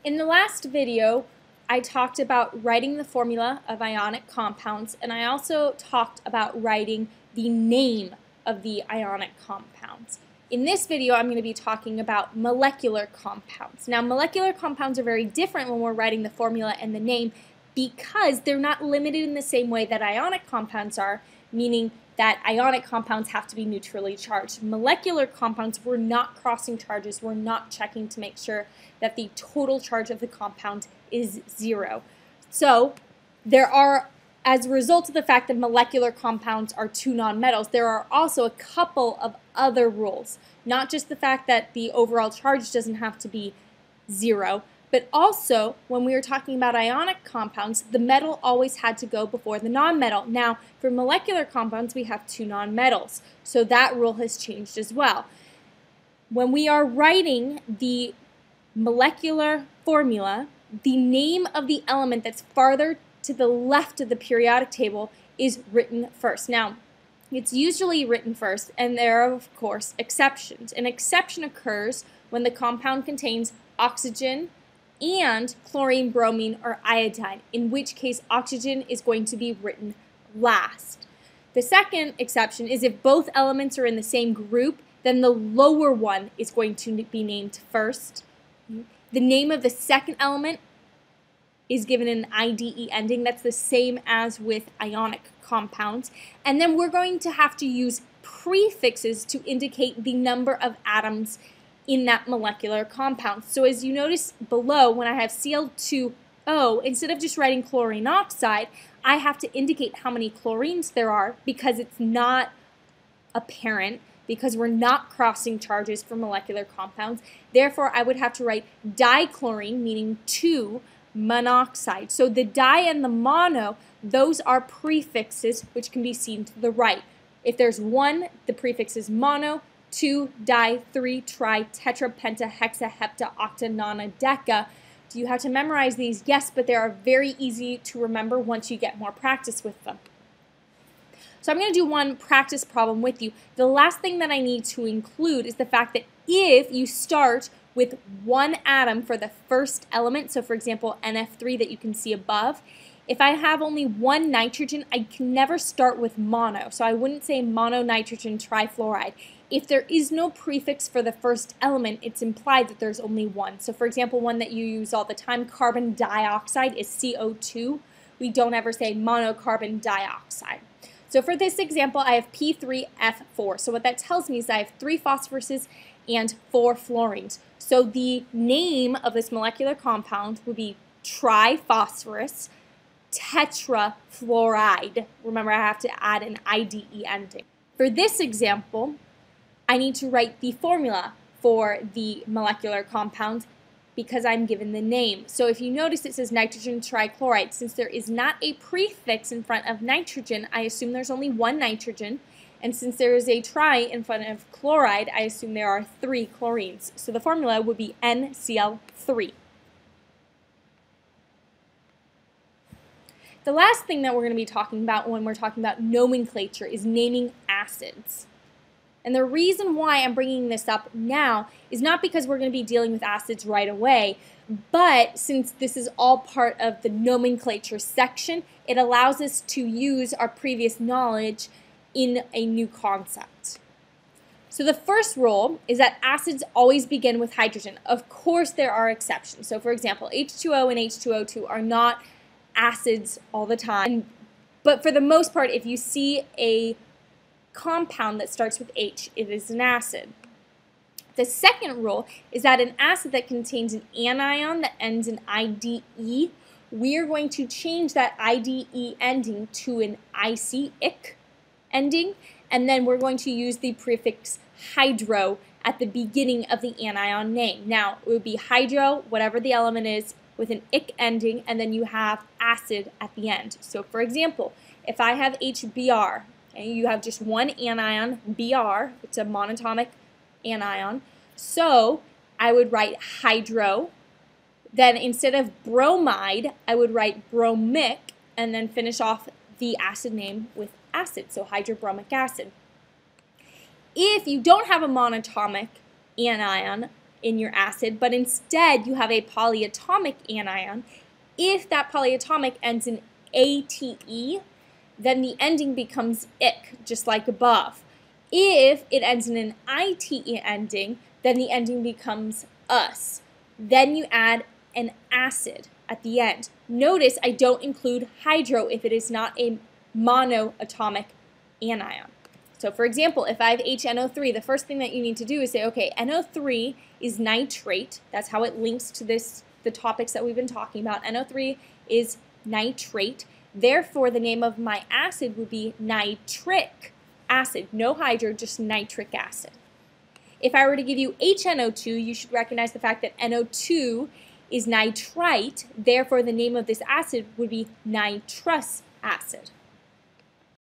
In the last video, I talked about writing the formula of ionic compounds, and I also talked about writing the name of the ionic compounds. In this video, I'm going to be talking about molecular compounds. Now, molecular compounds are very different when we're writing the formula and the name because they're not limited in the same way that ionic compounds are, meaning that ionic compounds have to be neutrally charged. Molecular compounds, we're not crossing charges, we're not checking to make sure that the total charge of the compound is 0. So there are, as a result of the fact that molecular compounds are two nonmetals, there are also a couple of other rules. Not just the fact that the overall charge doesn't have to be 0, but also, when we were talking about ionic compounds, the metal always had to go before the nonmetal. Now, for molecular compounds, we have two nonmetals, so that rule has changed as well. When we are writing the molecular formula, the name of the element that's farther to the left of the periodic table is written first. Now, it's usually written first, and there are, of course, exceptions. An exception occurs when the compound contains oxygen and chlorine, bromine, or iodine, in which case oxygen is going to be written last. The second exception is if both elements are in the same group, then the lower one is going to be named first. The name of the second element is given an IDE ending. That's the same as with ionic compounds. And then we're going to have to use prefixes to indicate the number of atoms in that molecular compound. So as you notice below, when I have Cl2O, instead of just writing chlorine oxide, I have to indicate how many chlorines there are because it's not apparent, because we're not crossing charges for molecular compounds. Therefore, I would have to write dichlorine, meaning 2 monoxide. So the di and the mono, those are prefixes which can be seen to the right. If there's 1, the prefix is mono, 2, di, 3, tri, tetra, penta, hexa, hepta, octa, nona, deca. Do you have to memorize these? Yes, but they are very easy to remember once you get more practice with them. So I'm going to do one practice problem with you. The last thing that I need to include is the fact that if you start with one atom for the first element, so for example NF3 that you can see above, if I have only one nitrogen, I can never start with mono. So I wouldn't say mononitrogen trifluoride. If there is no prefix for the first element, it's implied that there's only one. So for example, one that you use all the time, carbon dioxide, is CO2. We don't ever say monocarbon dioxide. So for this example, I have P3F4. So what that tells me is I have 3 phosphoruses and 4 fluorines. So the name of this molecular compound would be triphosphorus tetrafluoride. Remember, I have to add an IDE ending. For this example, I need to write the formula for the molecular compound because I'm given the name. So if you notice, it says nitrogen trichloride. Since there is not a prefix in front of nitrogen, I assume there's only one nitrogen. And since there is a tri in front of chloride, I assume there are 3 chlorines. So the formula would be NCl3. The last thing that we're going to be talking about when we're talking about nomenclature is naming acids. And the reason why I'm bringing this up now is not because we're going to be dealing with acids right away, but since this is all part of the nomenclature section, it allows us to use our previous knowledge in a new concept. So the first rule is that acids always begin with hydrogen. Of course there are exceptions. So for example, H2O and H2O2 are not acids all the time, but for the most part, if you see a compound that starts with H, it is an acid. The second rule is that an acid that contains an anion that ends in IDE, we are going to change that IDE ending to an IC ending, and then we're going to use the prefix hydro at the beginning of the anion name. Now, it would be hydro, whatever the element is, with an ic ending, and then you have acid at the end. So for example, if I have HBr, okay, you have just one anion, Br, it's a monatomic anion, so I would write hydro, then instead of bromide, I would write bromic, and then finish off the acid name with acid, so hydrobromic acid. If you don't have a monatomic anion, in your acid, but instead you have a polyatomic anion. If that polyatomic ends in ATE, then the ending becomes ic, just like above. If it ends in an ITE ending, then the ending becomes us. Then you add an acid at the end. Notice I don't include hydro if it is not a monoatomic anion. So for example, if I have HNO3, the first thing that you need to do is say, okay, NO3 is nitrate. That's how it links to the topics that we've been talking about. NO3 is nitrate. Therefore, the name of my acid would be nitric acid. No hydro, just nitric acid. If I were to give you HNO2, you should recognize the fact that NO2 is nitrite. Therefore, the name of this acid would be nitrous acid.